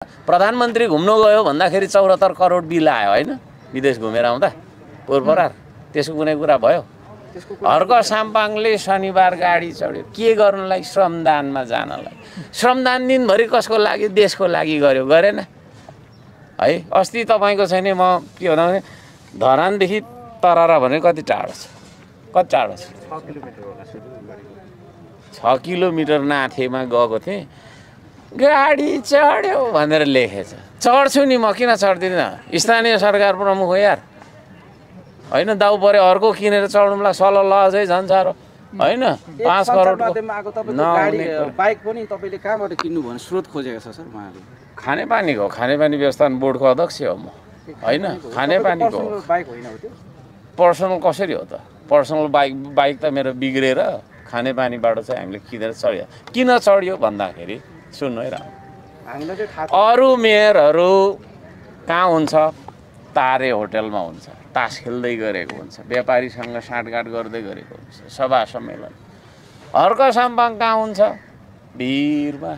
प्रधानमन्त्री घुम्नु गयो भन्दाखेरि 74 करोड बिल आयो हैन विदेश घुमेर आउँदा पोरपरार त्यसको कुनै कुरा भयो हर्क साम्पाङले शनिबार गाडी चढ्यो के गर्नलाई श्रमदानमा जानलाई श्रमदान दिनभरि कसको लागि देशको लागि गर्यो गरेन है अस्ति तपाईको छैन म के भन्दा धरानदेखि तररा भने कति टाढो छ कति टाढो छ 6 किलोमिटर होला सुरु गरेको 6 किलोमिटर नाथेमा गएको थिएँ गाडी चढ्यो भनेर लेखेछ चढ्छु नि म किन चढ्दिनँ स्थानीय सरकार प्रमुख हो यार हैन दाउ परे अर्को किनेर चढ्नुलाई सल्लाह अझै झन् साह्रो हैन 5 करोड बाइक पनि तपाईले कहाँबाट किन्नु भने स्रोत खोजेको छ सर उहाँले खानेपानी व्यवस्थापन बोर्डको अध्यक्ष हो म हैन खानेपानीको बाइक होइन हो त्यो पर्सनल कसरी हो त पर्सनल बाइक त मेरो बिग्रेर खानेपानीबाट चाहिँ हामीले किनेर चढ्यो किन चढ्यो भन्दाखेरि सुन्नु है अरू मेयरहरू कहाँ हुन्छ तारे होटलमा हुन्छ तास खेल्दै गरेको हुन्छ व्यापारीसँग साँठगाँठ गर्दै गरेको हुन्छ सभा सम्मेलन हर्क साम्पाङ कहाँ हुन्छ भिरमा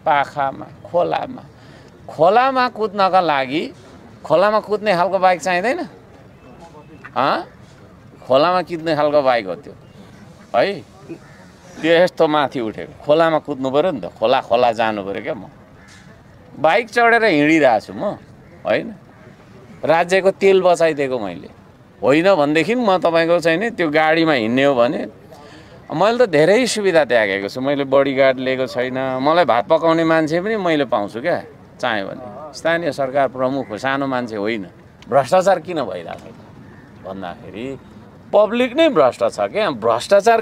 पाखामा खोलामा कुद्नका लागि खोलामा कुद्ने खालको बाइक चाहिँदैन खोलामा कुद्ने खालको बाइक हो त्यो है त्यो यस्तो माथि उठेको खोलामा कुद्नु पर्यो नि त खोला जानु पर्यो क्या म बाइक चढेर हिँडिरहेको छु म होइन राज्यको तेल बचाइदिएको मैले होइन भनेदेखि म तपाईँको चाहिँ नि त्यो गाडीमा हिँड्ने हो भने मैले त धेरै सुविधा त्यागेको छु मैले बडीगार्ड लिएको छैन मलाई भात पकाउने मान्छे पनि मैले पाउँछु क्या चाह्यो भने स्थानीय सरकार प्रमुख हो सानो मान्छे होइन भ्रष्टाचार किन भइरहेको छ भन्दाखेरि पब्लिक नै भ्रष्ट छ क्या भ्रष्टाचार